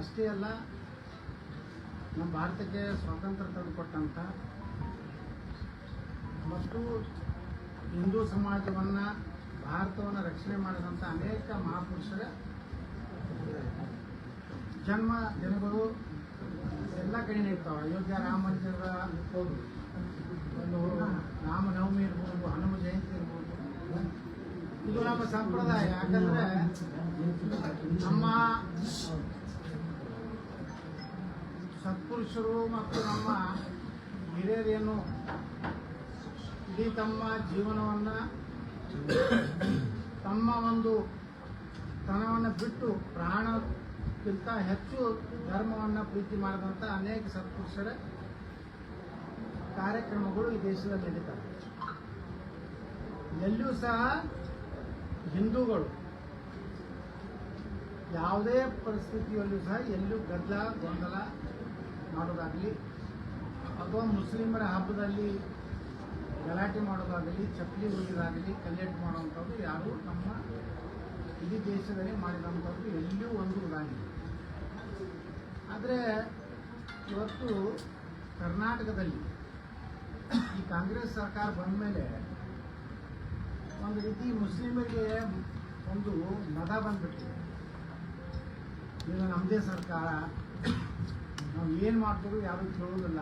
ಅಷ್ಟೇ ಅಲ್ಲ, ನಮ್ಮ ಭಾರತಕ್ಕೆ ಸ್ವಾತಂತ್ರ್ಯ ತಂದುಕೊಟ್ಟಂಥ ಮತ್ತು ಹಿಂದೂ ಸಮಾಜವನ್ನು ಭಾರತವನ್ನು ರಕ್ಷಣೆ ಮಾಡಿದಂಥ ಅನೇಕ ಮಹಾಪುರುಷರ ಜನ್ಮ ದಿನಗಳು ಎಲ್ಲ ಕಡೆ ಇರ್ತಾವೆ. ಅಯೋಧ್ಯ ರಾಮ ಮಂದಿರದ ಒಂದು ರಾಮನವಮಿ ಇರ್ಬೋದು, ಹನುಮ ಜಯಂತಿ ಇರ್ಬೋದು. ಇದು ನಮ್ಮ ಸಂಪ್ರದಾಯ. ಯಾಕಂದರೆ ನಮ್ಮ ಸತ್ಪುರುಷರು ಮತ್ತು ನಮ್ಮ ಹಿರಿಯರೇನು ಇಡೀ ತಮ್ಮ ಜೀವನವನ್ನು ತಮ್ಮ ಒಂದು ತನವನ್ನು ಬಿಟ್ಟು ಪ್ರಾಣಕ್ಕಿಂತ ಹೆಚ್ಚು ಧರ್ಮವನ್ನು ಪ್ರೀತಿ ಮಾಡಿದಂಥ ಅನೇಕ ಸತ್ಪುರುಷರ ಕಾರ್ಯಕ್ರಮಗಳು ಈ ದೇಶದಲ್ಲಿ ನಡೀತವೆ. ಎಲ್ಲಿಯೂ ಸಹ ಹಿಂದೂಗಳು ಯಾವುದೇ ಪರಿಸ್ಥಿತಿಯಲ್ಲೂ ಸಹ ಎಲ್ಲೂ ಗದ್ದಲ ಗೊಂದಲ ಮಾಡೋದಾಗಲಿ ಅಥವಾ ಮುಸ್ಲಿಮರ ಹಬ್ಬದಲ್ಲಿ ಗಲಾಟೆ ಮಾಡೋದಾಗಲಿ, ಚಪ್ಪಲಿ ಹೊಡೆಯೋದಾಗಲಿ, ಕಲ್ಲೆಟ್ಟು ಮಾಡುವಂಥದ್ದು ಯಾರು ನಮ್ಮ ಇಡೀ ದೇಶದಲ್ಲಿ ಮಾಡಿದಂಥದ್ದು ಎಲ್ಲಿಯೂ ಒಂದು ಉದಾಹರಣೆ. ಆದರೆ ಇವತ್ತು ಕರ್ನಾಟಕದಲ್ಲಿ ಈ ಕಾಂಗ್ರೆಸ್ ಸರ್ಕಾರ ಬಂದ ಮೇಲೆ ಒಂದು ರೀತಿ ಮುಸ್ಲಿಮರಿಗೆ ಒಂದು ಮದ ಬಂದ್ಬಿಟ್ಟಿದೆ. ಈಗ ನಮ್ಮದೇ ಸರ್ಕಾರ, ನಾವು ಏನು ಮಾಡ್ತೀವಿ ಯಾರು ಕೇಳೋದಿಲ್ಲ.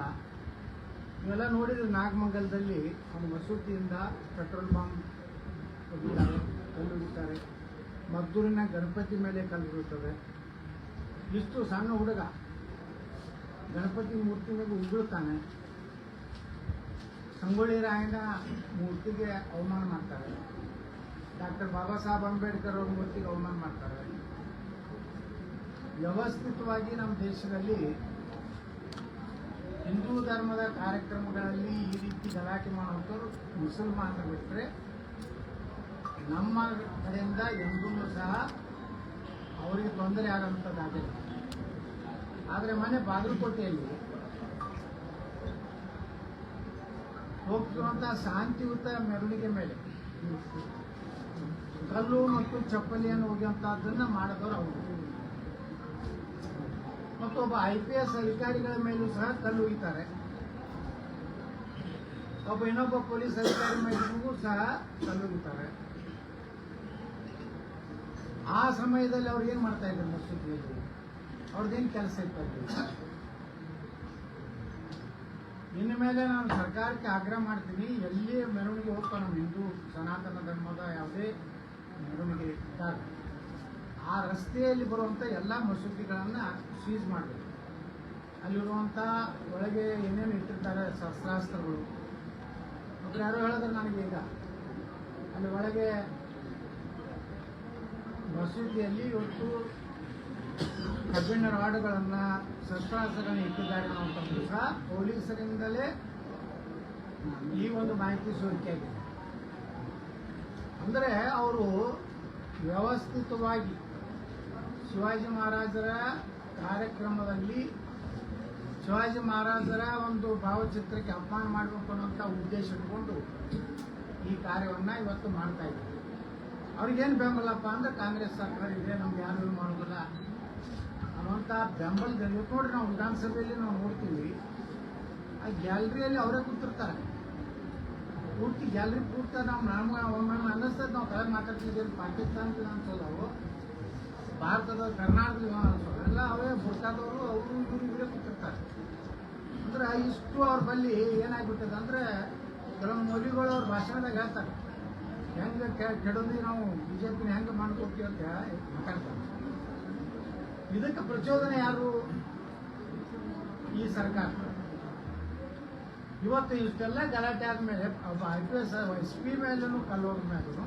ಇವೆಲ್ಲ ನೋಡಿದ್ರೆ ನಾಗಮಂಗಲದಲ್ಲಿ ಒಂದು ಮಸೂತಿಯಿಂದ ಪೆಟ್ರೋಲ್ ಬಾಂಬ್ ಹೊಡಿತಾರೆ, ಕಲ್ಲು ಹೊಡಿತಾರೆ. ಮದ್ದೂರಿನ ಗಣಪತಿ ಮೇಲೆ ಕಲ್ಲು ಬೀಳ್ತದೆ. ಇಷ್ಟು ಸಣ್ಣ ಹುಡುಗ ಗಣಪತಿ ಮೂರ್ತಿ ಮೇಲೆ ಉಗುಳ್ತಾನೆ. ಸಂಗೊಳ್ಳಿ ರಾಯಣ್ಣ ಮೂರ್ತಿಗೆ ಅವಮಾನ ಮಾಡ್ತಾರೆ. ಡಾಕ್ಟರ್ ಬಾಬಾ ಸಾಹೇಬ್ ಅಂಬೇಡ್ಕರ್ ಅವ್ರ ಮೂರ್ತಿಗೆ ಅವಮಾನ ಮಾಡ್ತಾರೆ. ವ್ಯವಸ್ಥಿತವಾಗಿ ನಮ್ಮ ದೇಶದಲ್ಲಿ ಹಿಂದೂ ಧರ್ಮದ ಕಾರ್ಯಕ್ರಮಗಳಲ್ಲಿ ಈ ರೀತಿ ಗಲಾಟೆ ಮಾಡುವಂಥವ್ರು ಮುಸಲ್ಮಾನರು ಬಿಟ್ಟರೆ ನಮ್ಮ ಕಡೆಯಿಂದ ಎಂದೂ ಸಹ ಅವರಿಗೆ ತೊಂದರೆ ಆಗುವಂಥದ್ದಾಗಿಲ್ಲ. ಆದರೆ ಮನೆ ಬಾಗಲಕೋಟೆಯಲ್ಲಿ ಹೋಗ್ತಿರುವಂಥ ಶಾಂತಿಯುತ ಮೆರವಣಿಗೆ ಮೇಲೆ ಕಲ್ಲು ಮತ್ತು ಚಪ್ಪಲಿಯನ್ನು ಹೋಗುವಂಥದ್ದನ್ನು ಮಾಡಿದವರು ಅವರು. ಮತ್ತು ಒಬ್ಬ IPS ಅಧಿಕಾರಿಗಳ ಮೇಲೂ ಸಹ ಕಲ್ಲು ಒಯ್ತಾರೆ. ಒಬ್ಬ ಇನ್ನೊಬ್ಬ ಪೊಲೀಸ್ ಅಧಿಕಾರಿ ಮೇಲೂ ಸಹ ಕಲ್ಲು ಒಯ್ತಾರೆ. ಆ ಸಮಯದಲ್ಲಿ ಅವ್ರು ಏನು ಮಾಡ್ತಾ ಇದ್ದಾರೆ? ಮಸೂತಿಯಲ್ಲಿ ಅವ್ರದ್ದೇನು ಕೆಲಸ ಇರ್ತದೆ? ಇನ್ನು ಮೇಲೆ ನಾನು ಸರ್ಕಾರಕ್ಕೆ ಆಗ್ರಹ ಮಾಡ್ತೀನಿ, ಎಲ್ಲಿ ಮೆರವಣಿಗೆ ಹೋಗ್ತಾವೆ ನಮ್ಮ ಹಿಂದೂ ಸನಾತನ ಧರ್ಮದ ಯಾವುದೇ ಮೆರವಣಿಗೆ ಇದ್ದಾಗ ಆ ರಸ್ತೆಯಲ್ಲಿ ಬರುವಂಥ ಎಲ್ಲ ಮಸೂತಿಗಳನ್ನು ಸೀಸ್ ಮಾಡಬೇಕು. ಅಲ್ಲಿರುವಂಥ ಒಳಗೆ ಏನೇನು ಇಟ್ಟಿರ್ತಾರೆ ಶಸ್ತ್ರಾಸ್ತ್ರಗಳು. ಒಬ್ಬರು ಯಾರೋ ಹೇಳಿದ್ರೆ ನನಗೆ ಈಗ ಅಲ್ಲಿ ಒಳಗೆ ಮಸೂತಿಯಲ್ಲಿ ಇವತ್ತು ಕಬ್ಬಿಣ ರಾಡುಗಳನ್ನು ಶಸ್ತ್ರಾಸ್ತ್ರಗಳನ್ನು ಇಟ್ಟಿದ್ದಾರೆ ಅನ್ನುವಂಥದ್ದು ಸಹ ಪೊಲೀಸರಿಂದಲೇ ಈ ಒಂದು ಮಾಹಿತಿ ಸೋರಿಕೆಯಾಗಿದೆ. ಅಂದರೆ ಅವರು ವ್ಯವಸ್ಥಿತವಾಗಿ ಶಿವಾಜಿ ಮಹಾರಾಜರ ಕಾರ್ಯಕ್ರಮದಲ್ಲಿ ಶಿವಾಜಿ ಮಹಾರಾಜರ ಒಂದು ಭಾವಚಿತ್ರಕ್ಕೆ ಅಪಮಾನ ಮಾಡಬೇಕು ಅನ್ನೋಂಥ ಉದ್ದೇಶ ಇಟ್ಕೊಂಡು ಈ ಕಾರ್ಯವನ್ನು ಇವತ್ತು ಮಾಡ್ತಾ ಇದ್ದಾರೆ. ಅವ್ರಿಗೇನು ಬೆಂಬಲಪ್ಪ ಅಂದ್ರೆ ಕಾಂಗ್ರೆಸ್ ಸರ್ಕಾರ ಇದೆ, ನಮ್ಗೆ ಯಾರು ಮಾಡೋದಿಲ್ಲ ಅನ್ನುವಂಥ ಬೆಂಬಲದಲ್ಲಿ ನೋಡ್ರಿ. ನಾವು ವಿಧಾನಸಭೆಯಲ್ಲಿ ನಾವು ನೋಡ್ತೀವಿ, ಆ ಗ್ಯಾಲರಿಯಲ್ಲಿ ಅವರೇ ಕೂತಿರ್ತಾರೆ. ಪೂರ್ತಿ ಗ್ಯಾಲರಿ ಪೂರ್ತಿ ನಮ್ಗೆ ಒಮ್ಮೆ ಅನ್ನಿಸ್ತದೆ ನಾವು ಕೆಳಗೆ ಮಾತಾಡ್ತಿದ್ದೀವಿ. ಪಾಕಿಸ್ತಾನ ವಿಧಾನಸೌಧವು ಭಾರತದ ಕರ್ನಾಟಕದ ವಿಧಾನಸೌಧ ಎಲ್ಲ ಅವೇ ಬುರ್ಕಾದವರು ಅವರು ಇವರು ಇವರೇ ಕೂತಿರ್ತಾರೆ. ಅಂದ್ರೆ ಇಷ್ಟು ಅವ್ರ ಬಳಿ ಏನಾಗ್ಬಿಟ್ಟದೆ ಅಂದ್ರೆ ಕೆಲವೊಂದು ಮೌಲ್ಯಗಳು ಅವ್ರ ಭಾಷಣದಾಗ ಹೇಳ್ತಾರೆ, ಹೆಂಗೆ ಕೆಡೋದಿ ನಾವು BJP ಹೆಂಗೆ ಮಾಡ್ಕೋತೀವಿ ಅಂತ ಮಾತಾಡ್ತಾರೆ. ಇದಕ್ಕೆ ಪ್ರಚೋದನೆ ಯಾರು? ಈ ಸರ್ಕಾರ. ಇವತ್ತು ಇಷ್ಟೆಲ್ಲ ಗಲಾಟೆ ಆದಮೇಲೆ ಒಬ್ಬ IPS SP ಮೇಲೂ ಕಲ್ಲೋದ್ರ ಮೇಲೂ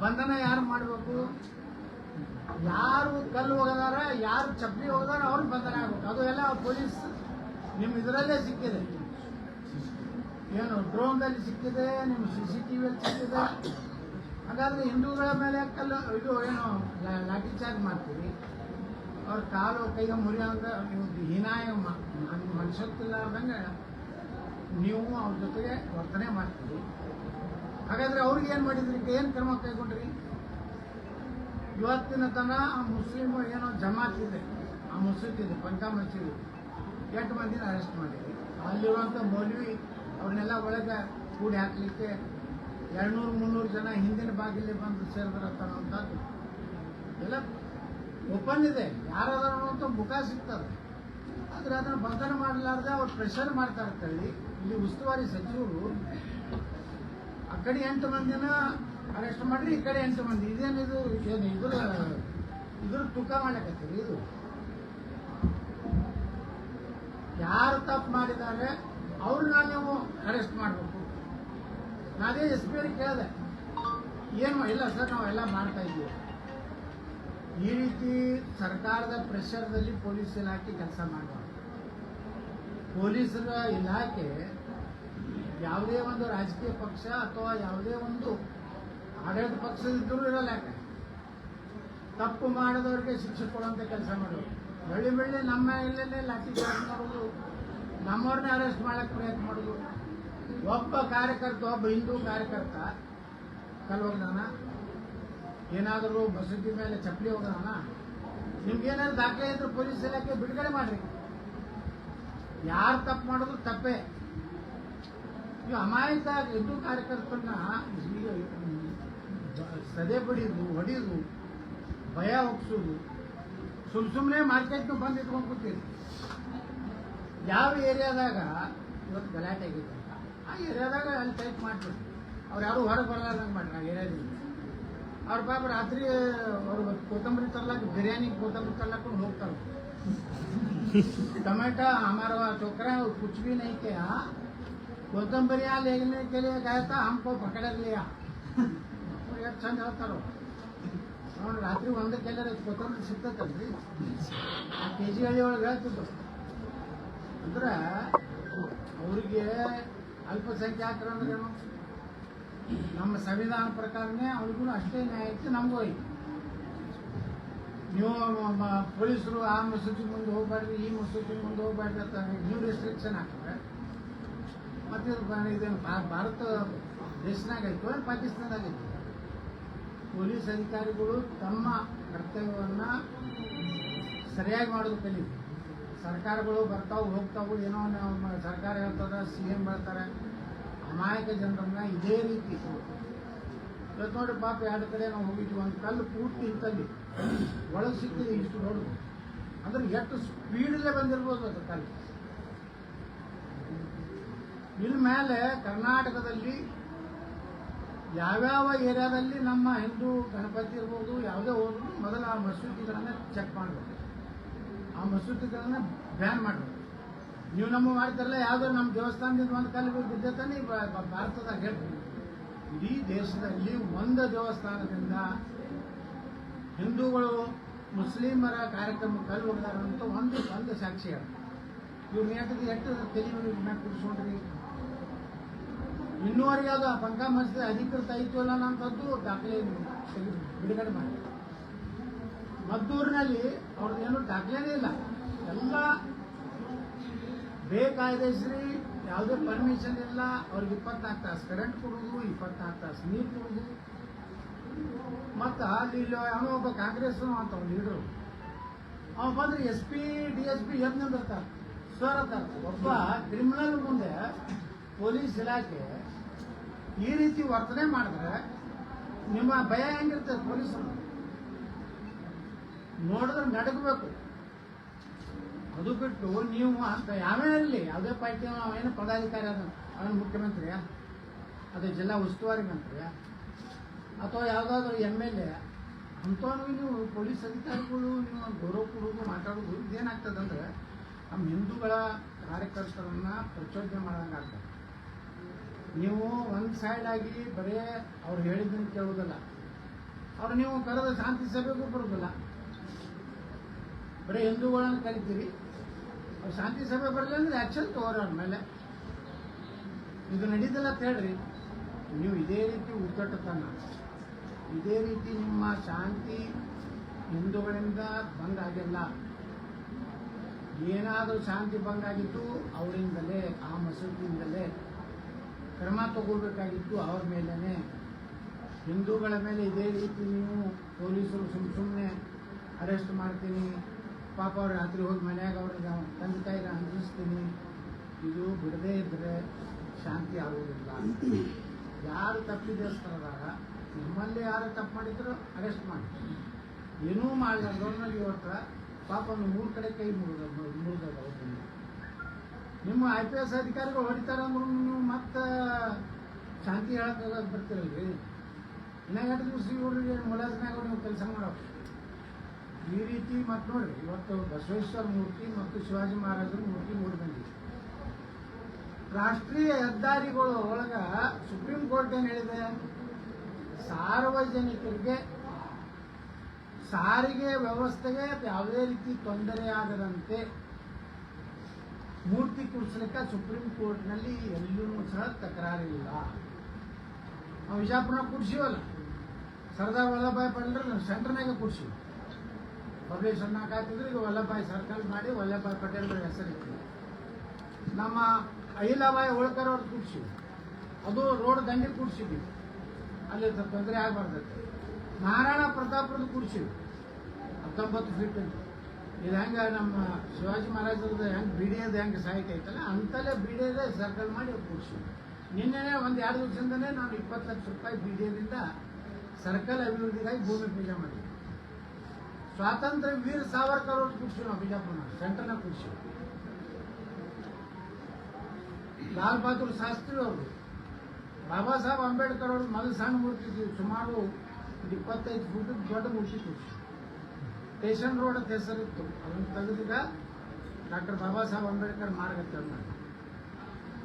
ಬಂಧನ ಯಾರು ಮಾಡಬೇಕು? ಯಾರು ಕಲ್ಲು ಹೋಗದಾರ, ಯಾರು ಚಪ್ಪಲಿ ಹೋಗದಾರ ಅವ್ರಿಗೆ ಬಂಧನ ಆಗ್ಬೇಕು. ಅದು ಎಲ್ಲ ಪೊಲೀಸ್ ನಿಮ್ಮ ಇದರಲ್ಲೇ ಸಿಕ್ಕಿದೆ. ಏನು ಡ್ರೋನ್ದಲ್ಲಿ ಸಿಕ್ಕಿದೆ, ನಿಮ್ಮ CCTVಯಲ್ಲಿ ಸಿಕ್ಕಿದೆ. ಹಾಗಾದ್ರೆ ಹಿಂದೂಗಳ ಮೇಲೆ ಕಲ್ಲು ಇದು ಏನು ಲಾಠಿ ಚಾರ್ಜ್ ಮಾಡ್ತೀವಿ? ಅವ್ರ ಕಾಲು ಕೈಗೆ ಮುರಿಯೋಂಗ ನೀವು ಹೀನಾಯ ಮನುಷ್ಯತ್ತಿಲ್ಲಾರ್ದಂಗೆ ನೀವು ಅವ್ರ ಜೊತೆಗೆ ವರ್ತನೆ ಮಾಡ್ತೀವಿ. ಹಾಗಾದ್ರೆ ಅವ್ರಿಗೆ ಏನು ಮಾಡಿದ್ರಿ? ಏನು ಕ್ರಮ ಕೈಗೊಂಡ್ರಿ? ಇವತ್ತಿನ ತನ ಮುಸ್ಲಿಮ್ ಏನೋ ಜಮಾತ್ ಇದೆ, ಆ ಮಸೂದಿ ಪಂಕಾ ಮಸೀದಿ 8 ಮಂದಿನ ಅರೆಸ್ಟ್ ಮಾಡಿದ್ವಿ. ಅಲ್ಲಿರುವಂಥ ಮೌಲ್ವಿ ಅವ್ರನ್ನೆಲ್ಲ ಒಳಗೆ ಕೂಡಿ ಹಾಕಲಿಕ್ಕೆ 200-300 ಜನ ಹಿಂದಿನ ಬಾಗಿಲೇ ಬಂದು ಸೇರಿದ್ರಂಥದ್ದು ಎಲ್ಲ ಓಪನ್ ಇದೆ. ಯಾರಾದ್ರೂ ಅಂತ ಮುಖ ಸಿಗ್ತದೆ. ಆದರೆ ಅದನ್ನು ಬಂಧನ ಮಾಡಲಾರ್ದೆ ಅವ್ರು ಪ್ರೆಷರ್ ಮಾಡ್ತಾ ಇರ್ತಾರೆ. ಇಲ್ಲಿ ಉಸ್ತುವಾರಿ ಸಚಿವರು ಆ ಕಡೆ 8 ಮಂದಿನ ಅರೆಸ್ಟ್ ಮಾಡ್ರಿ, ಈ ಕಡೆ 8 ಮಂದಿ. ಇದೇನಿದು ಏನು ಇದ್ರ ತೂಕ ಮಾಡ್ಲಕತ್ತೀರಿ? ಇದು ಯಾರು ತಪ್ಪು ಮಾಡಿದ್ದಾರೆ ಅವ್ರನ್ನ ನೀವು ಅರೆಸ್ಟ್ ಮಾಡಬೇಕು. ನಾನೇ ಎಸ್ ಪಿ ಅವ್ರಿಗೆ ಕೇಳಿದೆ, ಏನು ಇಲ್ಲ ಸರ್ ನಾವೆಲ್ಲ ಮಾಡ್ತಾ ಇದ್ದೀವಿ. ಈ ರೀತಿ ಸರ್ಕಾರದ ಪ್ರೆಷರ್ದಲ್ಲಿ ಪೊಲೀಸ್ ಇಲಾಖೆ ಕೆಲಸ ಮಾಡಬಾರ್ದು. ಪೊಲೀಸರ ಇಲಾಖೆ ಯಾವುದೇ ಒಂದು ರಾಜಕೀಯ ಪಕ್ಷ ಅಥವಾ ಯಾವುದೇ ಒಂದು ಆಡಳಿತ ಪಕ್ಷದಿದ್ದರೂ ಇರಲ್ಲ. ಯಾಕೆ ತಪ್ಪು ಮಾಡಿದವರಿಗೆ ಶಿಕ್ಷೆ ಕೊಡುವಂಥ ಕೆಲಸ ಮಾಡೋದು. ಬೆಳ್ಳಿ ನಮ್ಮ ಎಲ್ಲೇ ಲಾಠಿ ಚಾರ್ಜ್ ಮಾಡೋದು, ನಮ್ಮವ್ರನ್ನೇ ಅರೆಸ್ಟ್ ಮಾಡಕ್ಕೆ ಪ್ರಯತ್ನ ಮಾಡೋದು. ಒಬ್ಬ ಕಾರ್ಯಕರ್ತ, ಒಬ್ಬ ಹಿಂದೂ ಕಾರ್ಯಕರ್ತ ಕಲ್ವಗ್ದಾನ, ಏನಾದರೂ ಮಸೂದಿ ಮೇಲೆ ಚಪ್ಪಲಿ ಹೋಗೋಣ, ನಿಮ್ಗೇನಾದ್ರು ದಾಖಲೆ ಇದ್ರೆ ಪೊಲೀಸ್ ಇಲಾಖೆ ಬಿಡುಗಡೆ ಮಾಡ್ರಿ. ಯಾರು ತಪ್ಪು ಮಾಡೋದು ತಪ್ಪೇ. ನೀವು ಅಮಾಯಕ ಹಿಂದೂ ಕಾರ್ಯಕರ್ತರನ್ನ ಸದೆ ಬಡಿದು, ಹೊಡಿದು, ಭಯ ಹುಟ್ಟಿಸೋದು, ಸುಮ್ಮನೆ ಮಾರ್ಕೆಟ್ನ ಬಂದು ಇಟ್ಕೊಂಡು ಕೂತೀರಿ. ಯಾವ ಏರಿಯಾದಾಗ ಇವತ್ತು ಗಲಾಟೆ ಆಗಿದೆ ಆ ಏರಿಯಾದಾಗ ಅಲ್ಲಿ ಟೈಪ್ ಮಾಡ್ಬಿಡ್ರಿ. ಅವ್ರು ಯಾರು ಹೊರಗೆ ಬರಲಾರ್ದಂಗೆ ಮಾಡ್ರಿ ಆ ಏರಿಯಾದಿಂದ. ಅವ್ರ ಪಾಪ ರಾತ್ರಿ ಅವ್ರು ಕೊತ್ತಂಬರಿ ತರ್ಲಾಕ, ಬಿರಿಯಾನಿ ಕೊತ್ತಂಬರಿ ತರ್ಲಾಕ ಹೋಗ್ತಾರೆ. टमाटा हमारा छोकरा कुछ भी नहीं किया, कोतंबरिया लेने के लिए गया था, हमको पकड़ लिया. ಚಂದ ಹೇಳ್ತಾರೋ ನೋಡಿ. ರಾತ್ರಿ 1 ಕೆಲ್ಲರ ಕೊತ್ತಂಬರಿ ಸಿಗ್ತೈತಲ್ರಿ, ಆ KG ಹಳ್ಳಿ ಒಳಗೆ ಹೇಳ್ತಿದ್ರು. ಅಂದ್ರೆ ಅವ್ರಿಗೆ ಅಲ್ಪಸಂಖ್ಯಾತರಂದ್ರೇನು, ನಮ್ಮ ಸಂವಿಧಾನ ಪ್ರಕಾರನೇ ಅವ್ರಿಗೂ ಅಷ್ಟೇ ನ್ಯಾಯ ಐತಿ, ನಮಗೂ ಐತಿ. ನೀವು ಪೊಲೀಸರು ಆ ಮಸೂದಿ ಮುಂದೆ ಹೋಗ್ಬಾರ್ದು, ಈ ಮಸೂದಿ ಮುಂದೆ ಹೋಗ್ಬಾರ್ದು ಅಂತ ನೀವು ರೆಸ್ಟ್ರಿಕ್ಷನ್ ಹಾಕಿದ್ರೆ ಮತ್ತೆ ಇದೇನು ಭಾರತ ದೇಶನಾಗ ಐತೋ ಏನು ಪಾಕಿಸ್ತಾನದಾಗ ಐತಿ? ಪೊಲೀಸ್ ಅಧಿಕಾರಿಗಳು ತಮ್ಮ ಕರ್ತವ್ಯವನ್ನು ಸರಿಯಾಗಿ ಮಾಡೋದು ಕಲಿ. ಸರ್ಕಾರಗಳು ಬರ್ತಾವು ಹೋಗ್ತಾವು, ಏನೋ ಸರ್ಕಾರ ಹೇಳ್ತದ, CM ಹೇಳ್ತಾರೆ, ಅಮಾಯಕ ಜನರನ್ನ ಇದೇ ರೀತಿ ಇವತ್ತು ನೋಡಿ. ಪಾಪ 2 ಕಡೆ ನಾವು ಹೋಗಿದ್ವಿ, ಒಂದು ಕಲ್ಲು ಪೂರ್ತಿ ಇಂತಲ್ಲಿ ಒಳಗೆ ಸಿಕ್ಕಿದೆ, ಇಷ್ಟು ನೋಡುದು. ಅಂದ್ರೆ ಎಷ್ಟು ಸ್ಪೀಡಲ್ಲೇ ಬಂದಿರ್ಬೋದು ಅದು ಕಲ್ಲು. ಇನ್ ಮೇಲೆ ಕರ್ನಾಟಕದಲ್ಲಿ ಯಾವ್ಯಾವ ಏರಿಯಾದಲ್ಲಿ ನಮ್ಮ ಹಿಂದೂ ಗಣಪತಿ ಇರ್ಬೋದು, ಯಾವುದೇ ಹೋದ್ರು ಮೊದಲು ಆ ಮಸೂದಿಗಳನ್ನ ಚೆಕ್ ಮಾಡಬೇಕು, ಆ ಮಸೂದಿಗಳನ್ನ ಬ್ಯಾನ್ ಮಾಡಬೇಕು. ನೀವು ನಮ್ಮ ಮಾಡ್ತಾರಲ್ಲ, ಯಾವುದೋ ನಮ್ಮ ದೇವಸ್ಥಾನದಿಂದ ಒಂದು ಕಲ್ಲು ಬಿದ್ದತಾನೆ ಭಾರತದಾಗ ಹೇಳ್ತೀವಿ. ಇಡೀ ದೇಶದಲ್ಲಿ ಒಂದು ದೇವಸ್ಥಾನದಿಂದ ಹಿಂದೂಗಳು ಮುಸ್ಲಿಮರ ಕಾರ್ಯಕ್ರಮ ಕಲ್ಲು ಹೊಡೆದಾರಂತ ಒಂದು ಸಾಕ್ಷಿ ಹೇಳ. ಇವ್ರು ಎಷ್ಟು ತೆಲಿಗೆ ಮ್ಯಾಗ ಕೂರಿಸ್ಕೊಂಡ್ರಿ. ಇನ್ನೂವರೆಗೆ ಅದು ಆ ಪಂಕಾ ಮಸೀದಿ ಅಧಿಕೃತ ಐತಿ ಅಲ್ಲ ಅನ್ನೋಂಥದ್ದು ದಾಖಲೆ ಬಿಡುಗಡೆ ಮಾಡಿ. ಮದ್ದೂರಿನಲ್ಲಿ ಅವ್ರದ್ದು ಏನು ದಾಖಲೆನೇ ಇಲ್ಲ. ಎಲ್ಲ ಬೇಕಾಯ್ದೆಸ್ರಿ, ಯಾವುದೇ ಪರ್ಮಿಷನ್ ಇಲ್ಲ. ಅವ್ರಿಗೆ 24 ತಾಸು ಕರೆಂಟ್ ಕೊಡುವುದು, 24 ತಾಸು ನೀರು ಕೊಡುವುದು. ಮತ್ತು ಅಲ್ಲಿ ಅವನು ಒಬ್ಬ ಕಾಂಗ್ರೆಸ್ ಅಂತ ಒಂದು ಲೀಡರು, ಅವ ಬಂದ್ರೆ SP DSP ಎದ್ದು ನಿಂದಿರ್ತಾರೆ, ಸರ್ ಅಂತಾರೆ. ಒಬ್ಬ ಕ್ರಿಮಿನಲ್ ಮುಂದೆ ಪೊಲೀಸ್ ಇಲಾಖೆ ಈ ರೀತಿ ವರ್ತನೆ ಮಾಡಿದ್ರೆ ನಿಮ್ಮ ಭಯ ಹೆಂಗಿರ್ತದೆ? ಪೊಲೀಸರು ನೋಡಿದ್ರೆ ನಡಗಬೇಕು. ಅದು ಬಿಟ್ಟು ನೀವು ಅಂತ ಯಾವೇ ಇರಲಿ, ಯಾವುದೇ ಪಾರ್ಟಿ ಅವೇನು ಪದಾಧಿಕಾರಿ ಅವನು ಮುಖ್ಯಮಂತ್ರಿಯ, ಅದೇ ಜಿಲ್ಲಾ ಉಸ್ತುವಾರಿ ಮಂತ್ರಿಯ, ಅಥವಾ ಯಾವುದಾದ್ರೂ MLA ಅಂಥವ್ರು ನೀವು ಪೊಲೀಸ್ ಅಧಿಕಾರಿಗಳು ನೀವು ಗೌರವ ಕೊಡೋದು, ಮಾತಾಡೋದು ಇದೇನಾಗ್ತದಂದ್ರೆ ನಮ್ಮ ಹಿಂದೂಗಳ ಕಾರ್ಯಕರ್ತರನ್ನ ಪ್ರಚೋದನೆ ಮಾಡೋಂಗಾಗ್ತದೆ. ನೀವು ಒಂದು ಸೈಡ್ ಆಗಿ ಬರೀ ಅವ್ರು ಹೇಳಿದ್ದನ್ನು ಕೇಳೋದಿಲ್ಲ. ಅವ್ರು ನೀವು ಕರೆದ ಶಾಂತಿ ಸಭೆಗೂ ಬರೋದಿಲ್ಲ, ಬರೀ ಹಿಂದೂಗಳನ್ನು ಕರಿತೀರಿ. ಅವ್ರು ಶಾಂತಿ ಸಭೆ ಬರಲಿ ಅಂದ್ರೆ ಆ್ಯಕ್ಷನ್ ತಗೋರಿ ಅವ್ರ ಮೇಲೆ. ಇದು ನಡೀದಿಲ್ಲ ಅಂತ ಹೇಳ್ರಿ. ನೀವು ಇದೇ ರೀತಿ ಉದ್ದಟತನ, ಇದೇ ರೀತಿ ನಿಮ್ಮ ಶಾಂತಿ ಹಿಂದೂಗಳಿಂದ ಭಂಗ ಆಗಿಲ್ಲ. ಏನಾದರೂ ಶಾಂತಿ ಭಂಗ ಆಗಿದ್ದು ಅವರಿಂದಲೇ, ಆ ಮಸೂದಿಯಿಂದಲೇ. ಕ್ರಮ ತಗೋಬೇಕಾಗಿತ್ತು ಅವ್ರ ಮೇಲೇ. ಹಿಂದೂಗಳ ಮೇಲೆ ಇದೇ ರೀತಿ ನೀವು ಪೊಲೀಸರು ಸುಮ್ಮನೆ ಅರೆಸ್ಟ್ ಮಾಡ್ತೀನಿ, ಪಾಪ ಅವ್ರು ರಾತ್ರಿ ಹೋಗಿ ಮನ್ಯಾಗ ಅವ್ರಿಗೆ ತಂದೆ ತಾಯಿಗೆ ಅಂಜಿಸ್ತೀನಿ, ಇದು ಬಿಡದೇ ಇದ್ರೆ ಶಾಂತಿ ಆಗುವುದಿಲ್ಲ. ಯಾರು ತಪ್ಪಿದಸ್ತಾರದಾಗ ನಿಮ್ಮಲ್ಲಿ ಯಾರು ತಪ್ಪು ಮಾಡಿದ್ರು ಅರೆಸ್ಟ್ ಮಾಡಿ, ಏನೂ ಮಾಡಲಾರ್ದವ್ರನ್ನ ಇವತ್ತು ಪಾಪ ಒಂದು 3 ಕಡೆ ಕೈ ಮುರಿದದ. ನಿಮ್ಮ IPS ಅಧಿಕಾರಿಗಳು ಹೊಡಿತಾರಂದ್ರು ನೀವು ಮತ್ತೆ ಶಾಂತಿ ಹೇಳಕ್ಕಾಗ ಬರ್ತಿರಲ್ರಿ. ಇನ್ನ 2 ದಿವಸ ಇವ್ರಿಗೆ ಮುಲಾಜಿನಾಗ ನೀವು ಕೆಲಸ ಮಾಡೋದು ಈ ರೀತಿ. ಮತ್ತೆ ನೋಡ್ರಿ, ಇವತ್ತು ಬಸವೇಶ್ವರ ಮೂರ್ತಿ ಮತ್ತು ಶಿವಾಜಿ ಮಹಾರಾಜರ ಮೂರ್ತಿ ಮೂಡಿ ಬಂದಿದೆ. ರಾಷ್ಟ್ರೀಯ ಹೆದ್ದಾರಿಗಳು ಒಳಗ ಸುಪ್ರೀಂ ಕೋರ್ಟ್ ಏನ್ ಹೇಳಿದೆ, ಸಾರ್ವಜನಿಕರಿಗೆ ಸಾರಿಗೆ ವ್ಯವಸ್ಥೆಗೆ ಯಾವುದೇ ರೀತಿ ತೊಂದರೆಯಾಗದಂತೆ ಮೂರ್ತಿ ಕೂರಿಸಲಿಕ್ಕೆ ಸುಪ್ರೀಂ ಕೋರ್ಟ್ನಲ್ಲಿ ಎಲ್ಲೂ ಸಹ ತಕರಾರಿಲ್ಲ. ನಾವು ವಿಜಾಪುರನಾಗ ಕೂರಿಸಿವಲ್ಲ, ಸರ್ದಾರ್ ವಲ್ಲಭಭಾಯಿ ಪಟೇಲ್ ಸೆಂಟರ್ನಾಗ ಕೂರಿಸಿವಿ. ಪಬ್ಲಿಷರ್ನಾಗ ಹಾಕಿದ್ರೆ ಈಗ ವಲ್ಲಭಭಾಯಿ ಸರ್ಕಲ್ ಮಾಡಿ ವಲ್ಲಭಭಾಯಿ ಪಟೇಲ್ ಹೆಸರಿತ್ತು. ನಮ್ಮ ಅಹಿಲಾಬಾಯಿ ಹೋಳ್ಕರ್ ಅವ್ರು ಕೂರಿಸಿವಿ, ಅದು ರೋಡ್ ದಂಡಿ ಕೂರಿಸಿದ್ವಿ, ಅಲ್ಲಿ ತೊಂದರೆ ಆಗಬಾರ್ದೈತೆ. ಮಹಾರಾಣಾ ಪ್ರತಾಪ್ರದ್ದು ಕೂರಿಸಿವಿ 19 ಫೀಟ್ ಅಂತ. ಇದು ಹೆಂಗೆ ನಮ್ಮ ಶಿವಾಜಿ ಮಹಾರಾಜರದ್ದು ಹೆಂಗೆ ಬಿಡಿಯೋದು ಹೆಂಗೆ ಸೈಟ್ ಐತಲ್ಲ ಅಂತಲೇ ಬಿಡಿಯೋದೇ ಸರ್ಕಲ್ ಮಾಡಿ ಕೂರಿಸಿವಿ. ನಿನ್ನೆ 1-2 ದಿವಸದಿಂದನೇ ನಾನು 20 ಲಕ್ಷ ರೂಪಾಯಿ ಬಿಡಿಯೋದ್ರಿಂದ ಸರ್ಕಲ್ ಅಭಿವೃದ್ಧಿಗಾಗಿ ಭೂಮಿ ಪೂಜೆ ಮಾಡಿದ್ವಿ. ಸ್ವಾತಂತ್ರ್ಯ ವೀರ್ ಸಾವರ್ಕರ್ ಅವ್ರು ಕೂರಿಸಿವಿ, ನಾವು ಬಿಜಾಪುರ ಸೆಂಟರ್ನಾಗ ಕೂರಿಸಿವಿ. ಲಾಲ್ ಬಹದ್ದೂರ್ ಶಾಸ್ತ್ರಿ ಅವರು, ಬಾಬಾ ಸಾಹೇಬ್ ಅಂಬೇಡ್ಕರ್ ಅವರು ಮೊದಲು ಸಣ್ಣ ಮೂರ್ತಿ ಸುಮಾರು 25 ಫೂಟ್ ದೊಡ್ಡ ಮೂರ್ತಿ ಕೂರಿಸಿ. ಸ್ಟೇಷನ್ ರೋಡ್ ಅಂತ ಹೆಸರಿತ್ತು, ಅದನ್ನು ತೆಗೆದಿಗ ಡಾಕ್ಟರ್ ಬಾಬಾ ಸಾಹೇಬ್ ಅಂಬೇಡ್ಕರ್ ಮಾರ್ಗತ್ತೆ ಮಾಡಿ.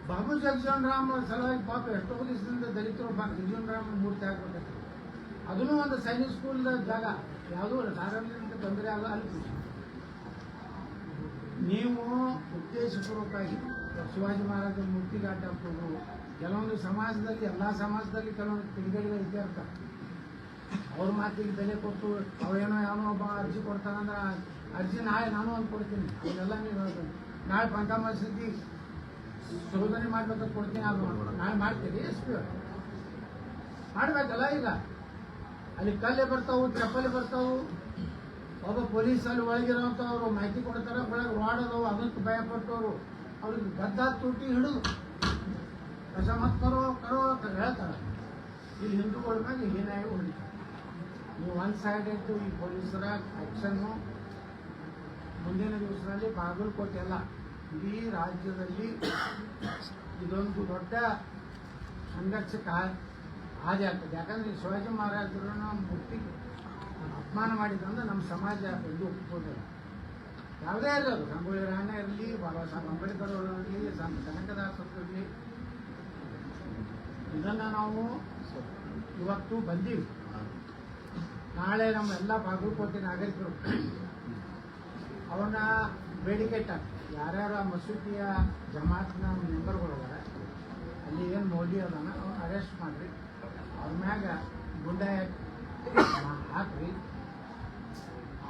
ಬಾಬು ಜಗಜೀವನ್ ರಾಮ್ ಸಲುವಾಗಿ ಪಾಪ ಎಷ್ಟೋ ದಿವಸದಿಂದ ದಲಿತರು ಜಗಜೀವನ್ ರಾಮ್ ಮೂರ್ತಿ ಹಾಕ್ಬೇಕಾಗ್ತದೆ. ಅದನ್ನು ಒಂದು ಸೈನಿಕ್ ಸ್ಕೂಲ್ ಜಾಗ ಯಾವುದೂ ಧಾರಾವಾಹಿಯಿಂದ ತೊಂದರೆ ಆಗೋ ಅಲ್ಲಿ ಕೂರಿಸಿ. ನೀವು ಉದ್ದೇಶಪೂರ್ವಕವಾಗಿ ಶಿವಾಜಿ ಮಹಾರಾಜರ ಮೂರ್ತಿಗಾಟ ಹಾಕೋದು, ಕೆಲವೊಂದು ಸಮಾಜದಲ್ಲಿ ಎಲ್ಲ ಸಮಾಜದಲ್ಲಿ ಕೆಲವೊಂದು ತಿರುಗಡಿಗಳು ಇದ್ದೇ ಇರ್ತಾರೆ. ಅವ್ರ ಮಾತಿಗೆ ಬೆಲೆ ಕೊಟ್ಟು ಅವೇನೋ ಯಾವನೋ ಒಬ್ಬ ಅರ್ಜಿ ಕೊಡ್ತಾನಂದ್ರೆ ಅರ್ಜಿ ನಾಳೆ ನಾನು ಒಂದು ಕೊಡ್ತೀನಿ, ಅದೆಲ್ಲ ನೀವು ಹೇಳ್ತೀನಿ. ನಾಳೆ ಪಂಚಾಮೃತಿ ಶೋಧನೆ ಮಾಡ್ಬೇಕಾದ್ರೆ ಕೊಡ್ತೀನಿ, ಅದು ನಾಳೆ ಮಾಡ್ತೀರಿ. SP ಮಾಡ್ಬೇಕಲ್ಲ. ಈಗ ಅಲ್ಲಿ ಕಲ್ಲೆ ಬರ್ತಾವು, ಚಪ್ಪಲಿ ಬರ್ತಾವು. ಒಬ್ಬ ಪೊಲೀಸಲ್ಲಿ ಒಳಗಿರೋಂಥವ್ರು ಮಾಹಿತಿ ಕೊಡ್ತಾರೆ, ಒಳಗೆ ರೋಡ್ ಅದಾವು, ಅದಕ್ಕೆ ಭಯ ಪಟ್ಟವರು ಅವ್ರಿಗೆ ಗದ್ದ ತುಟಿ ಹಿಡಿದು ಕಸ ಮತ್ತರೋ ಕರೋ ಅಂತ ಹೇಳ್ತಾರೆ. ಇಲ್ಲಿ ಹಿಂದೂಗಳ ಮ್ಯಾಗ ಹೀನಾಗಿ ಹೊಡಿತಾರೆ. ನೀವು ಒಂದು ಸೈಡ್ ಇದ್ದು ಈ ಪೊಲೀಸರ ಆ್ಯಕ್ಷನ್ನು ಮುಂದಿನ ದಿವಸದಲ್ಲಿ ಬಾಗಲಕೋಟೆ ಎಲ್ಲ ಇಡೀ ರಾಜ್ಯದಲ್ಲಿ ಇದೊಂದು ದೊಡ್ಡ ಸಂಘರ್ಷಕ್ಕೆ ಹಾದಿ ಆಗ್ತದೆ. ಯಾಕಂದ್ರೆ ಈ ಶಿವಾಜಿ ಮಹಾರಾಜರನ್ನ ಮೂರ್ತಿ ಅಪಮಾನ ಮಾಡಿದಂದ್ರೆ ನಮ್ಮ ಸಮಾಜ ಎಂದು ಒಪ್ಪಿಕೊಳ್ಳೋದಿಲ್ಲ. ಯಾವುದೇ ಇರಲಿ, ಸಂಗೊಳ್ಳಿ ರಾಯಣ್ಣ ಇರಲಿ, ಬಾಬಾ ಸಾಹೇಬ್ ಅಂಬೇಡ್ಕರ್ ಇರಲಿ, ಕನಕದಾಸರು ಇರಲಿ, ಇದನ್ನ ನಾವು ಇವತ್ತು ಬಂದೀವಿ. ನಾಳೆ ನಮ್ಮ ಎಲ್ಲ ಬಾಗಲಕೋಟೆ ನಾಗರಿಕರು ಅವನ್ನ ಬೇಡಿಕೆ ಇಟ್ಟಾಗ ಯಾರ್ಯಾರು ಆ ಮಸೂತಿಯ ಜಮಾತ್ನ ಮೆಂಬರ್ಗಳು ಅದಾರ, ಅಲ್ಲಿ ಏನು ಮೌಲ್ಯ ಅದಾನ ಅವ್ನ ಅರೆಸ್ಟ್ ಮಾಡಿರಿ, ಅವ್ರ ಮ್ಯಾಗ ಗುಂಡ ಹಾಕ್ರಿ,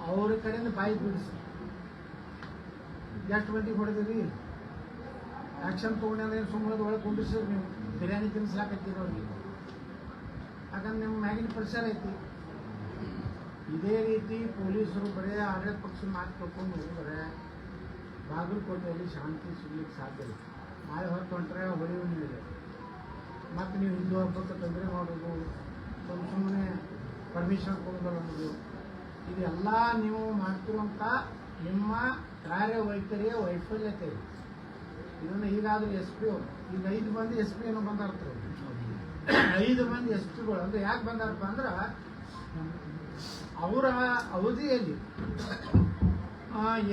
ಅವ್ರ ಕಡೆಯಿಂದ ಬಾಯಿ ಬಿಡಿಸಿ. ಎಷ್ಟು ಮಂದಿಗೆ ಹೊಡೆದಿರಿ, ಆ್ಯಕ್ಷನ್ ತೊಗೊಂಡ್ರೆ ಸುಮ್ಮನೆ ಒಳಗೆ ಕುಂಡಿಸಿರಿ. ನೀವು ಬಿರಿಯಾನಿ ತಿನ್ನಿಸ್ಲಾಕತ್ತೀರಿ ಅವ್ರಿಗೆ, ಯಾಕಂದ್ರೆ ನಿಮ್ಮ ಮ್ಯಾಗಿನ ಪ್ರೆಷರ್ ಐತಿ. ಇದೇ ರೀತಿ ಪೊಲೀಸರು ಬರೀ ಆಡಳಿತ ಪಕ್ಷ ಮಾತು ತಗೊಂಡು ಹೋದರೆ ಬಾಗಲಕೋಟೆಯಲ್ಲಿ ಶಾಂತಿ ಸಿಗ್ಲಿಕ್ಕೆ ಸಾಧ್ಯ ಇಲ್ಲ. ನಾಳೆ ಹೊತ್ತು ಹೊಂಟ್ರೆ ಹೊಳಿ ಹುಣ್ಣಿಮೆ ಮತ್ತು ನೀವು ಹಿಂದೂ ಹಬ್ಬಕ್ಕೆ ತೊಂದರೆ ಮಾಡೋದು, ಸುಮ್ಮನೆ ಪರ್ಮಿಷನ್ ಕೊಡೋದು ಅನ್ನೋದು, ಇದೆಲ್ಲ ನೀವು ಮಾಡ್ತಿರುವಂಥ ನಿಮ್ಮ ಕಾರ್ಯವೈಖರಿಯ ವೈಫಲ್ಯತೆ ಇದೆ. ಇದನ್ನು ಈಗಾದರೂ SP ಅವರು ಈಗ 5 ಮಂದಿ SP ಏನೋ ಬಂದಾರ್ತಾರೆ. 5 ಮಂದಿ SPಗಳು ಅಂದ್ರೆ ಯಾಕೆ ಬಂದಾರಪ್ಪ ಅಂದ್ರೆ ಅವರ ಅವಧಿಯಲ್ಲಿ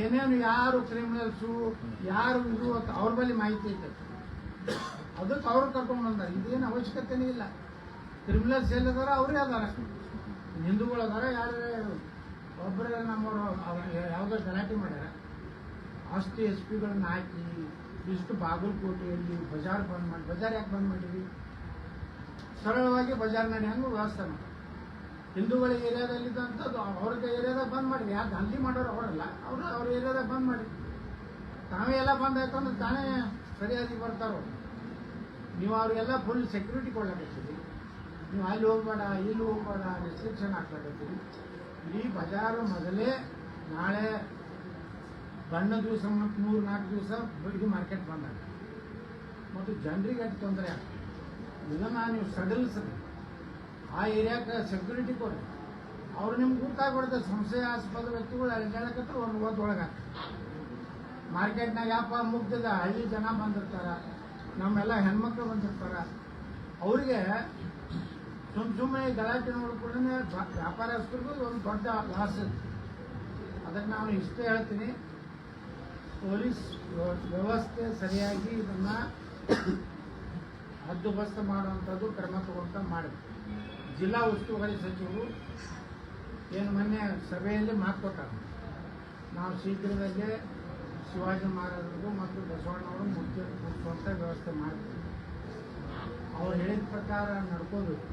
ಏನೇನು ಯಾರು ಕ್ರಿಮಿನಲ್ಸು ಯಾರು ಇದು ಅಂತ ಅವ್ರ ಬಳಿ ಮಾಹಿತಿ ಐತೆ, ಅದಕ್ಕೆ ಅವ್ರು ಕರ್ಕೊಂಡು ಬಂದಾರೆ. ಇದೇನು ಅವಶ್ಯಕತೆನೇ ಇಲ್ಲ. ಕ್ರಿಮಿನಲ್ಸ್ ಎಲ್ಲಿದಾರ ಅವರೇ ಅದಾರ, ಹಿಂದೂಗಳು ಅದಾರ, ಯಾರು ಒಬ್ಬರೇ ನಮ್ಮವರು ಯಾವುದೋ ಗಲಾಟೆ ಮಾಡ್ಯಾರ. ಅಷ್ಟು SPಗಳನ್ನ ಹಾಕಿ ಇಷ್ಟು ಬಾಗಲಕೋಟೆಯಲ್ಲಿ ಬಜಾರ್ ಬಂದ್ ಮಾಡಿ. ಬಜಾರ್ ಯಾಕೆ ಬಂದ್ ಮಾಡಿರಿ? ಸರಳವಾಗಿ ಬಜಾರ್ ನಡೆಯಂಗೂ ವ್ಯವಸ್ಥೆ ಮಾಡಿ. ಹಿಂದೂಗಳ ಏರಿಯಾದಲ್ಲಿದ್ದಂಥದ್ದು ಅವ್ರಿಗೆ ಏರಿಯಾದಾಗ ಬಂದ್ ಮಾಡಿ. ಯಾರು ದಂಧೆ ಮಾಡೋರು ಅವರಲ್ಲ, ಅವರು ಅವ್ರ ಏರಿಯಾದಾಗ ಬಂದ್ ಮಾಡಿ. ತಾವೇ ಎಲ್ಲ ಬಂದ್ ಆಯ್ತು ಅಂದ್ರೆ ತಾನೇ ಸರಿಯಾಗಿ ಬರ್ತಾರೋ. ನೀವು ಅವ್ರಿಗೆಲ್ಲ ಫುಲ್ ಸೆಕ್ಯೂರಿಟಿ ಕೊಡ್ಲಾಕತ್ತೀರಿ. ನೀವು ಅಲ್ಲಿ ಹೋಗ್ಬೇಡ, ಇಲ್ಲಿ ಹೋಗ್ಬೇಡ, ರೆಸ್ಟ್ರಿಕ್ಷನ್ ಹಾಕ್ಲಾಕತ್ತೀರಿ. ಇಡೀ ಬಜಾರು ಮೊದಲೇ ನಾಳೆ ಬಣ್ಣ ದಿವಸ ಮತ್ತು 3-4 ದಿವಸ ಇದು ಮಾರ್ಕೆಟ್ ಬಂದಾಗ ಮತ್ತು ಜನರಿಗೆ ಅದು ತೊಂದರೆ ಆಗ್ತದೆ. ಇದನ್ನು ನೀವು ಸಡಿಲಿಸ್ರಿ, ಆ ಏರಿಯಾಕ್ಕೆ ಸೆಕ್ಯೂರಿಟಿ ಕೊಡ್ರಿ. ಅವ್ರು ನಿಮ್ಗೆ ಗೊತ್ತಾಗ್ಬಿಡುತ್ತೆ ಸಂಶಯಾಸ್ಪದ ವ್ಯಕ್ತಿಗಳು ಅಡ್ಡಾಡಕತ್ರ ಒಂದು ಒಳಗೆ ಮಾರ್ಕೆಟ್ನಾಗ ಯಾಪ ಮುಗ್ದದ ಹಳ್ಳಿ ಜನ ಬಂದಿರ್ತಾರ, ನಮ್ಮೆಲ್ಲ ಹೆಣ್ಮಕ್ಳು ಬಂದಿರ್ತಾರ. ಅವ್ರಿಗೆ ಸುಮ್ಮನೆ ಗಲಾಟೆ ನೋಡ್ಕೊಂಡ್ರೆ ವ್ಯಾಪಾರಸ್ಥರಿಗೂ ಒಂದು ದೊಡ್ಡ ಲಾಸ್ ಇದೆ. ಅದಕ್ಕೆ ನಾನು ಇಷ್ಟೇ ಹೇಳ್ತೀನಿ, ಪೊಲೀಸ್ ವ್ಯವಸ್ಥೆ ಸರಿಯಾಗಿ ಇದನ್ನು ಹದ್ದುಬಸ್ತು ಮಾಡುವಂಥದ್ದು ಕ್ರಮ ತಗೊಂತ ಮಾಡಬೇಕು. ಜಿಲ್ಲಾ ಉಸ್ತುವಾರಿ ಸಚಿವರು ಏನು ಮೊನ್ನೆ ಸಭೆಯಲ್ಲಿ ಮಾತು ಕೊಟ್ಟಾರೆ, ನಾವು ಶೀಘ್ರದಲ್ಲೇ ಶಿವಾಜಿ ಮಹಾರಾಜರಿಗೂ ಮತ್ತು ಬಸವಣ್ಣವರು ಮುಖ್ಯ ಕೂರಿಸುವಂಥ ವ್ಯವಸ್ಥೆ ಮಾಡ್ತೀವಿ. ಅವ್ರು ಹೇಳಿದ ಪ್ರಕಾರ ನಡ್ಕೋಬೇಕು.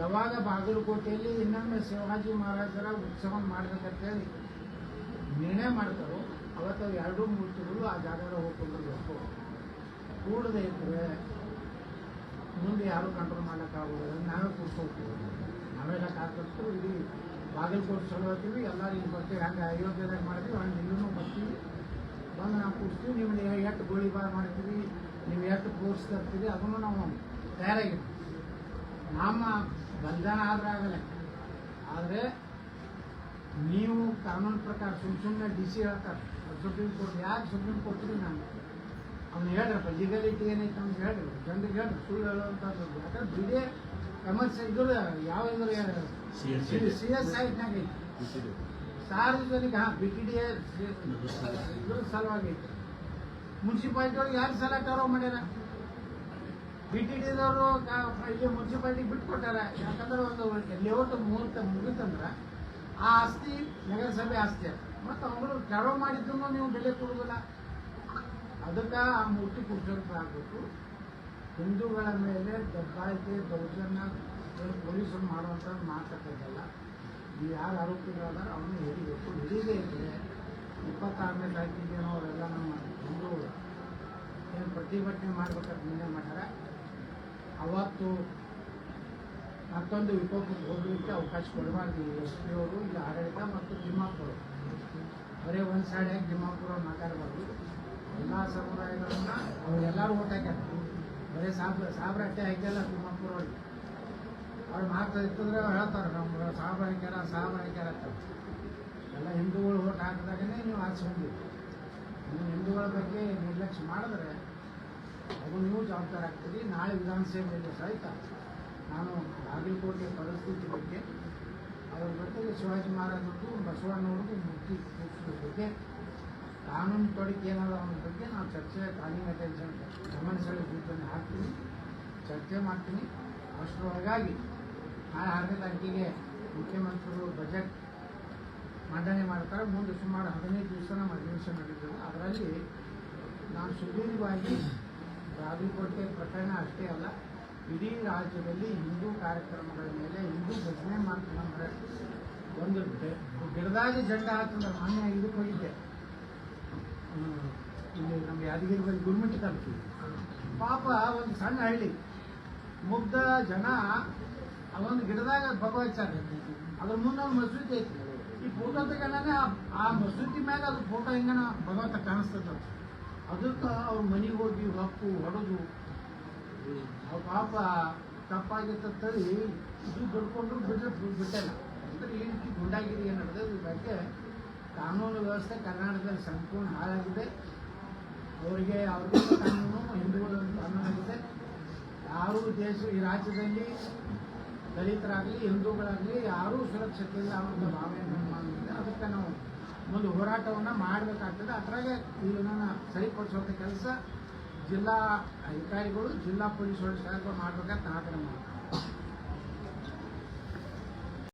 ಯಾವಾಗ ಬಾಗಲಕೋಟೆಯಲ್ಲಿ ಇನ್ನೊಮ್ಮೆ ಶಿವಾಜಿ ಮಹಾರಾಜರ ಉತ್ಸವ ಮಾಡಬೇಕಂತೇಳಿ ನಿರ್ಣಯ ಮಾಡ್ತಾರೋ ಅವತ್ತು ಅವು 2 ಮೂರ್ತಿಗಳು ಆ ಜಾಗದ ಹೋಗ್ಕೊಂಡಿರ್ಬೇಕು. ಕೂಡದೇ ಇದ್ದರೆ ಮುಂದೆ ಯಾರೂ ಕಂಟ್ರೋಲ್ ಮಾಡೋಕ್ಕಾಗೋದಿಲ್ಲ. ನಾವೇ ಕೂರ್ಸೋಗ್ತೀವಿ, ನಾವೆಲ್ಲ ಕಾರ್ಯಕರ್ತರು ಇಡೀ ಬಾಗಲಕೋಟೆ ಚಲೋ ಹೋಗ್ತೀವಿ, ಎಲ್ಲರೂ ಇಲ್ಲಿ ಬರ್ತೀವಿ. ಹಂಗೆ ಅಯೋಧ್ಯೆದಾಗ ಮಾಡ್ತೀವಿ, ಹಂಗೆ ಇಲ್ಲೂ ಬರ್ತೀವಿ, ಬಂದು ನಾವು ಕೂರಿಸ್ತೀವಿ. ನೀವು ಎಷ್ಟು ಗೋಳಿಬಾರ್ ಮಾಡ್ತೀವಿ, ನೀವು ಎಷ್ಟು ಫೋರ್ಸ್ ತರ್ತೀವಿ, ಅದನ್ನು ನಾವು ತಯಾರಾಗಿರ್ತೀವಿ. ನಮ್ಮ ಬಂಧನ ಆದ್ರೆ ಆಗಲ್ಲ. ಆದರೆ ನೀವು ಕಾನೂನು ಪ್ರಕಾರ ಸುಮ್ಮನೆ DC ಹೇಳ್ತಾರೆ, ಸುಪ್ರೀಂ ಕೋರ್ಟ್. ಯಾಕೆ ಸುಪ್ರೀಂ ಕೋರ್ಟ್ರಿ ನಾನು ಅವ್ನು ಹೇಳ್ರಪ್ಪ, ಲೀಗಲಿಟಿ ಏನೈತೆ ಅಂತ ಹೇಳ್ರಿ, ಜನರಿಗೆ ಹೇಳ್ರಿ, ಸುಳ್ಳು ಹೇಳುವಂಥದ್ದು. ಯಾಕಂದ್ರೆ ಬಿಡೇ ಕಮರ್ಷಿಯ ಇದ್ರ ಯಾವ ಇದ್ರ CS ಸೈಟ್ನಾಗ ಐತಿ, ಸಾರ್ವಜನಿಕ BTD ಇದ್ರ ಸಲುವಾಗಿ ಐತಿ. ಮುನ್ಸಿಪಾಲ್ಟಿ ಒಳಗೆ ಯಾರು ಸಲ ಕರಾವ್ ಮಾಡ್ಯಾರ? BTDದವರು ಇಲ್ಲಿ ಮುನ್ಸಿಪಾಲ್ಟಿಗೆ ಬಿಟ್ಕೊಟ್ಟಾರ. ಯಾಕಂದ್ರೆ ಒಂದು ಲೇಔಟ್ ಮುಹೂರ್ತ ಮುಗಿತಂದ್ರೆ ಆ ಆಸ್ತಿ ನಗರಸಭೆ ಆಸ್ತಿ ಅದು. ಮತ್ತು ಅವರು ಕರಾವ್ ಮಾಡಿದ್ದನ್ನು ನೀವು ಬೆಲೆ ಕೊಡುವುದಿಲ್ಲ. ಅದಕ್ಕೆ ಆ ಮೂರ್ತಿ ಕುರಿತು ಆಗಬೇಕು. ಹಿಂದೂಗಳ ಮೇಲೆ ದಬ್ಬಾಳಿಕೆ ದೌರ್ಜನ್ಯ ಪೊಲೀಸರು ಮಾಡುವಂಥ ಮಾತುಕತೆಲ್ಲ ನೀವು ಯಾರು ಆರೋಪಿಗಳಾದ್ರೆ ಅವನು ಹಿಡಿಬೇಕು. ಹಿಡಿದೇ ಇದ್ದರೆ 26ನೇ ತಾರೀಕಿಗೆ ಅವರೆಲ್ಲ ನಮ್ಮ ಹಿಂದೂಗಳು ಏನು ಪ್ರತಿಭಟನೆ ಮಾಡ್ಬೇಕಂತ ನಿರ್ಣಯ ಮಾಡ್ಯಾರ. ಅವತ್ತು ಮತ್ತೊಂದು ವಿಕೋಪಕ್ಕೆ ಹೋಗಲಿಕ್ಕೆ ಅವಕಾಶ ಕೊಡಬಾರ್ದು. SP ಅವರು ಇಲ್ಲಿ ಆಡಳಿತ ಮತ್ತು ತಿಮ್ಮಾಪುರ ಬರೀ ಒಂದು ಸೈಡಾಗಿ ತಿಮ್ಮಾಪುರ ಮಾತಾಡಬಾರ್ದು. ಎಲ್ಲ ಸಮುದಾಯಗಳನ್ನ ಅವರೆಲ್ಲರೂ ಓಟ್ ಹಾಕ್ಯಾರ. ಬರೀ ಸಾಬ್ರ ಅಟ್ಟೆ ಹಾಕ್ಯಲ್ಲ ತಿಮ್ಮಾಪುರ ಅವ್ರಿಗೆ. ಅವ್ರು ಮಾತು ಇರ್ತಂದ್ರೆ ಹೇಳ್ತಾರೆ, ನಮ್ಮ ಸಾಬ್ರ ಹಾಕ್ಯಾರ ಅಂತ. ಎಲ್ಲ ಹಿಂದೂಗಳು ಓಟ್ ಹಾಕಿದಾಗನೇ ನೀವು ಆರಿಸ್ಕೊಂಡಿರಿ. ನೀವು ಹಿಂದೂಗಳ ಬಗ್ಗೆ ನಿರ್ಲಕ್ಷ್ಯ ಮಾಡಿದ್ರೆ ಅದು ನೀವು ಜವಾಬ್ದಾರಿ ಆಗ್ತೀರಿ. ನಾಳೆ ವಿಧಾನಸಭೆಯಲ್ಲಿ ಸಹಿತ ನಾನು ಬಾಗಲಕೋಟೆ ಪರಿಸ್ಥಿತಿ ಬಗ್ಗೆ, ಅದರ ಜೊತೆಗೆ ಶಿವಾಜಿ ಮಹಾರಾಜರಿಗೂ ಬಸವಣ್ಣವ್ರಿಗೂ ಮೂರ್ತಿ ಕೂರಿಸೋದ್ರ ಬಗ್ಗೆ, ಕಾನೂನು ತೊಡಕೆ ಏನಾದ ಅನ್ನೋ ಬಗ್ಗೆ ನಾವು ಚರ್ಚೆ, ಕಾನೂನು ಅಟೆನ್ಷನ್ ಗಮನ ಸೆಳೆಯುವುದನ್ನು ಹಾಕ್ತೀನಿ, ಚರ್ಚೆ ಮಾಡ್ತೀನಿ. ಅಷ್ಟರೊಳಗಾಗಿ ನಾಳೆ 6ನೇ ತಾರೀಕಿಗೆ ಮುಖ್ಯಮಂತ್ರಿಗಳು ಬಜೆಟ್ ಮಂಡನೆ ಮಾಡ್ತಾರೆ. ಮುಂದೆ ಸುಮಾರು 15 ದಿವಸ ನಮ್ಮ ಅಧಿವೇಶನ ನಡೀತದೆ. ಅದರಲ್ಲಿ ನಾನು ಸುದೀರ್ಘವಾಗಿ ಬಾಗಲಕೋಟೆ ಪ್ರಕರಣ ಅಷ್ಟೇ ಅಲ್ಲ, ಇಡೀ ರಾಜ್ಯದಲ್ಲಿ ಹಿಂದೂ ಕಾರ್ಯಕ್ರಮಗಳ ಮೇಲೆ ಹಿಂದೂ ಭಜನೆ ಮಾಡ್ಕೊಂಡ್ರೆ ಒಂದು ಗಿಡದಾಗ ಜಂಡ ಹಾಕಂದ್ರೆ ಮೊನ್ನೆ ಇದಕ್ಕೆ ಹೋಗಿದ್ದೆ, ಇಲ್ಲಿ ನಮ್ಮ ಯಾದಗಿರಿ ಬಳಿ ಗುರುಮಠ ತಲುಪ್ತೀವಿ. ಪಾಪ ಒಂದು ಸಣ್ಣ ಹಳ್ಳಿ, ಮುಗ್ಧ ಜನ ಆ ಒಂದು ಗಿಡದಾಗ ಭಗವಚ್ಚಾರ, ಅದ್ರ ಮುಂದೆ ಒಂದು ಮಸೂತಿ ಐತಿ. ಈ ಫೋಟೋ ತಗೊಂಡಾನೆ ಆ ಮಸೂತಿ ಮ್ಯಾಗ ಅದು ಫೋಟೋ ಹಿಂಗನ ಭಗವಂತ ಕಾಣಿಸ್ತದ. ಅದಕ್ಕೆ ಅವ್ರ ಮನೆಗೆ ಹೋಗಿ ಹೊಕ್ಕು ಹೊಡೆದು ಅವ್ರ ಪಾಪ ತಪ್ಪಾಗಿತ್ತಂತೇಳಿ ಇದು ಬಿಡ್ಕೊಂಡು ಬಿಟ್ಟಲ್ಲ. ಅಂದ್ರೆ ಈ ರೀತಿ ಗುಂಡಾಗಿರಿ ಏನು ನಡೆದ ಇದ್ರ ಬಗ್ಗೆ ಕಾನೂನು ವ್ಯವಸ್ಥೆ ಕರ್ನಾಟಕದಲ್ಲಿ ಸಂಪೂರ್ಣ ಹಾಳಾಗಿದೆ. ಅವ್ರಿಗೆ ಕಾನೂನು, ಹಿಂದೂಗಳ ಕಾನೂನಾಗಿದೆ. ಯಾರೂ ಈ ರಾಜ್ಯದಲ್ಲಿ ದಲಿತರಾಗಲಿ ಹಿಂದೂಗಳಾಗಲಿ ಯಾರೂ ಸುರಕ್ಷತೆ ಇಲ್ಲ ಅನ್ನೋ ಭಾವನೆ ಮಾಡಿದೆ. ಅದಕ್ಕೆ ನಾವು ಒಂದು ಹೋರಾಟವನ್ನು ಮಾಡಬೇಕಾಗ್ತದೆ. ಅದರಾಗೆ ಇದನ್ನು ಸರಿಪಡಿಸುವಂಥ ಕೆಲಸ ಜಿಲ್ಲಾ ಅಧಿಕಾರಿಗಳು, ಜಿಲ್ಲಾ ಪೊಲೀಸ್ ವರಿಷ್ಠರು ಮಾಡಬೇಕಂತ ಆಗ್ರಹ ಮಾಡ್ತಾರೆ.